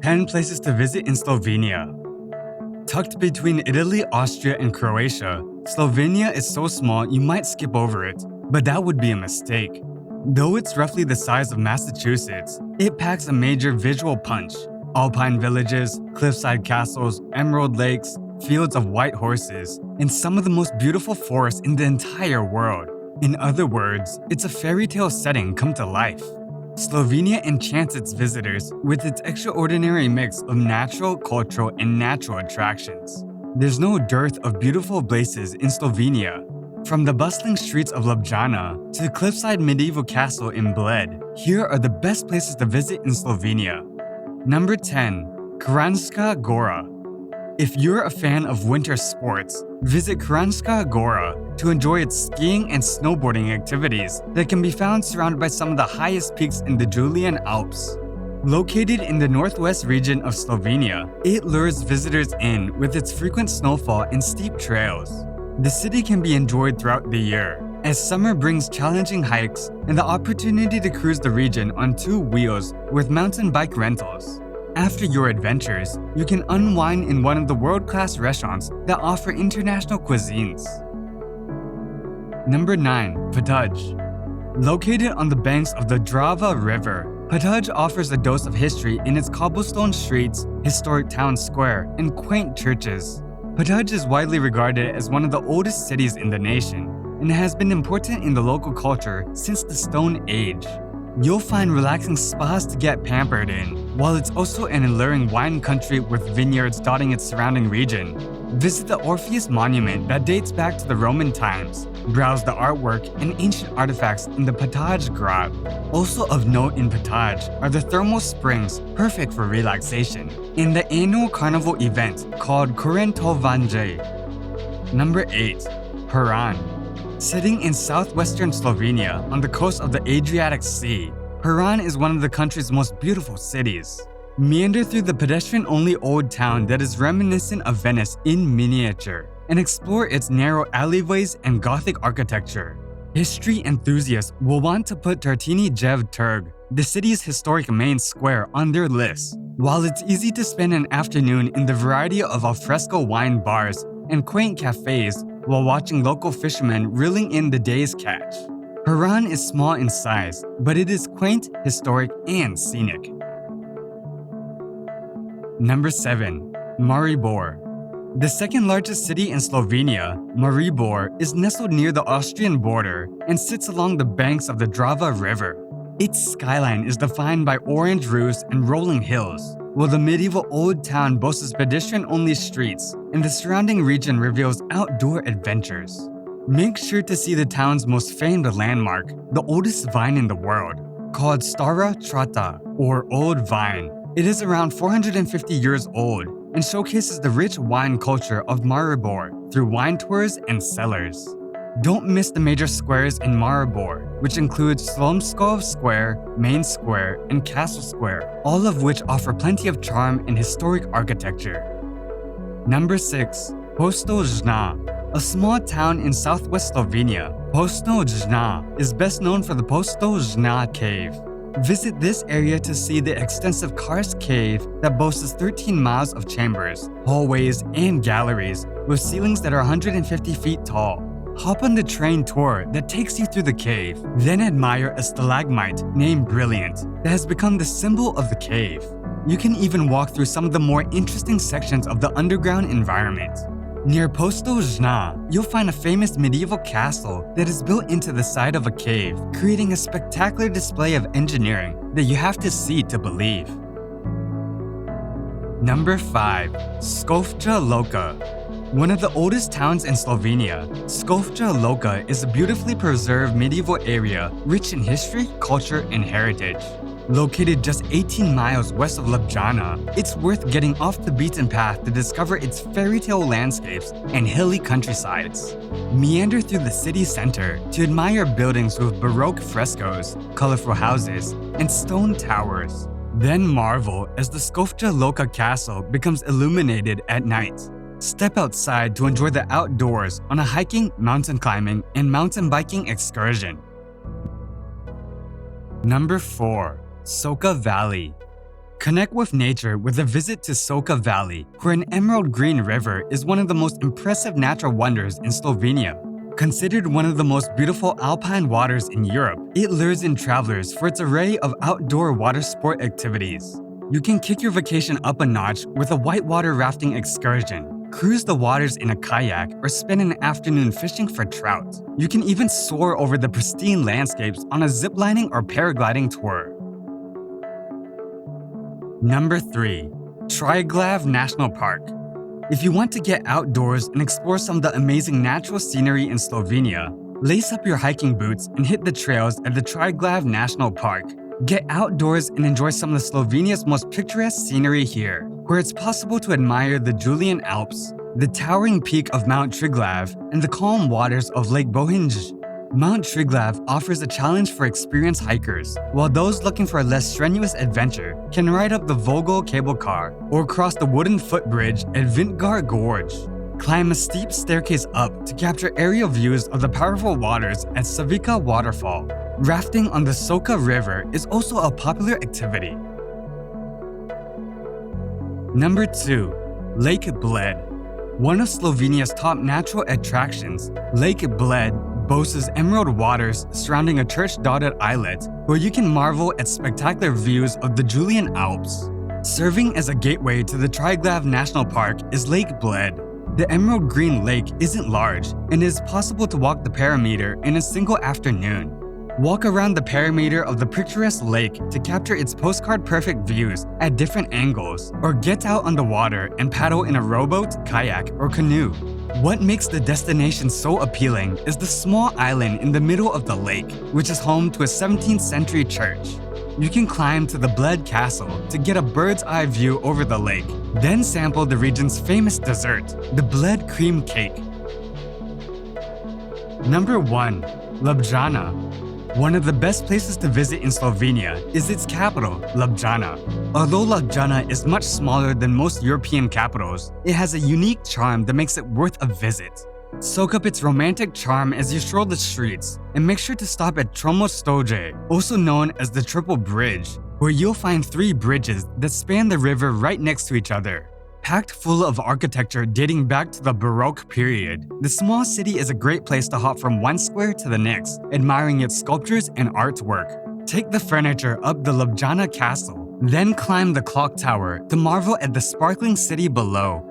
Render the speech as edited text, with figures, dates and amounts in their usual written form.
10 places to visit in Slovenia. Tucked between Italy, Austria, and Croatia, Slovenia is so small you might skip over it, but that would be a mistake. Though it's roughly the size of Massachusetts, it packs a major visual punch. Alpine villages, cliffside castles, emerald lakes, fields of white horses, and some of the most beautiful forests in the entire world. In other words, it's a fairy tale setting come to life. Slovenia enchants its visitors with its extraordinary mix of natural, cultural, and natural attractions. There's no dearth of beautiful places in Slovenia. From the bustling streets of Ljubljana to the cliffside medieval castle in Bled, here are the best places to visit in Slovenia. Number 10. Kranjska Gora. If you're a fan of winter sports, visit Kranjska Gora to enjoy its skiing and snowboarding activities that can be found surrounded by some of the highest peaks in the Julian Alps. Located in the northwest region of Slovenia, it lures visitors in with its frequent snowfall and steep trails. The city can be enjoyed throughout the year, as summer brings challenging hikes and the opportunity to cruise the region on 2 wheels with mountain bike rentals. After your adventures, you can unwind in one of the world-class restaurants that offer international cuisines. Number 9. Ptuj. Located on the banks of the Drava River, Ptuj offers a dose of history in its cobblestone streets, historic town square, and quaint churches. Ptuj is widely regarded as one of the oldest cities in the nation and has been important in the local culture since the Stone Age. You'll find relaxing spas to get pampered in, while it's also an alluring wine country with vineyards dotting its surrounding region. Visit the Orpheus Monument that dates back to the Roman times. Browse the artwork and ancient artifacts in the Ptuj Grot. Also of note in Ptuj are the thermal springs, perfect for relaxation, and the annual carnival event called Kurentovanje. Number 8. Piran. Sitting in southwestern Slovenia on the coast of the Adriatic Sea, Piran is one of the country's most beautiful cities. Meander through the pedestrian-only old town that is reminiscent of Venice in miniature, and explore its narrow alleyways and Gothic architecture. History enthusiasts will want to put Tartini Jev Trg, the city's historic main square, on their list. While it's easy to spend an afternoon in the variety of alfresco wine bars and quaint cafes while watching local fishermen reeling in the day's catch. Piran is small in size, but it is quaint, historic, and scenic. Number 7. Maribor. The second largest city in Slovenia, Maribor is nestled near the Austrian border and sits along the banks of the Drava River. Its skyline is defined by orange roofs and rolling hills, while the medieval old town boasts pedestrian-only streets and the surrounding region reveals outdoor adventures. Make sure to see the town's most famed landmark, the oldest vine in the world, called Stara Trata, or Old Vine. It is around 450 years old and showcases the rich wine culture of Maribor through wine tours and cellars. Don't miss the major squares in Maribor, which include Slomskov Square, Main Square, and Castle Square, all of which offer plenty of charm and historic architecture. Number 6. Postojna. A small town in southwest Slovenia, Postojna is best known for the Postojna Cave. Visit this area to see the extensive karst cave that boasts 13 miles of chambers, hallways, and galleries with ceilings that are 150 feet tall. Hop on the train tour that takes you through the cave, then admire a stalagmite named Brilliant that has become the symbol of the cave. You can even walk through some of the more interesting sections of the underground environment. Near Postojna, you'll find a famous medieval castle that is built into the side of a cave, creating a spectacular display of engineering that you have to see to believe. Number 5. Skofja Loka. One of the oldest towns in Slovenia, Skofja Loka is a beautifully preserved medieval area rich in history, culture, and heritage. Located just 18 miles west of Ljubljana, it's worth getting off the beaten path to discover its fairy tale landscapes and hilly countrysides. Meander through the city center to admire buildings with Baroque frescoes, colorful houses, and stone towers. Then marvel as the Skofja Loka castle becomes illuminated at night. Step outside to enjoy the outdoors on a hiking, mountain climbing, and mountain biking excursion. Number 4. Soča Valley. Connect with nature with a visit to Soča Valley, where an emerald green river is one of the most impressive natural wonders in Slovenia. Considered one of the most beautiful alpine waters in Europe, it lures in travelers for its array of outdoor water sport activities. You can kick your vacation up a notch with a whitewater rafting excursion, cruise the waters in a kayak, or spend an afternoon fishing for trout. You can even soar over the pristine landscapes on a ziplining or paragliding tour. Number 3. Triglav National Park. If you want to get outdoors and explore some of the amazing natural scenery in Slovenia, lace up your hiking boots and hit the trails at the Triglav National Park. Get outdoors and enjoy some of Slovenia's most picturesque scenery here, where it's possible to admire the Julian Alps, the towering peak of Mount Triglav, and the calm waters of Lake Bohinj. Mount Triglav offers a challenge for experienced hikers, while those looking for a less strenuous adventure can ride up the Vogel cable car or cross the wooden footbridge at Vintgar Gorge. Climb a steep staircase up to capture aerial views of the powerful waters at Savica Waterfall. Rafting on the Soča River is also a popular activity. Number 2. Lake Bled. One of Slovenia's top natural attractions, Lake Bled boasts emerald waters surrounding a church-dotted islet where you can marvel at spectacular views of the Julian Alps. Serving as a gateway to the Triglav National Park is Lake Bled. The emerald green lake isn't large and it is possible to walk the perimeter in a single afternoon. Walk around the perimeter of the picturesque lake to capture its postcard-perfect views at different angles, or get out on the water and paddle in a rowboat, kayak, or canoe. What makes the destination so appealing is the small island in the middle of the lake, which is home to a 17th century church. You can climb to the Bled Castle to get a bird's eye view over the lake, then sample the region's famous dessert, the Bled cream cake. Number 1. Ljubljana. One of the best places to visit in Slovenia is its capital, Ljubljana. Although Ljubljana is much smaller than most European capitals, it has a unique charm that makes it worth a visit. Soak up its romantic charm as you stroll the streets, and make sure to stop at Tromostoje, also known as the Triple Bridge, where you'll find 3 bridges that span the river right next to each other. Packed full of architecture dating back to the Baroque period, the small city is a great place to hop from one square to the next, admiring its sculptures and artwork. Take the furniture up the Ljubljana Castle, then climb the clock tower to marvel at the sparkling city below,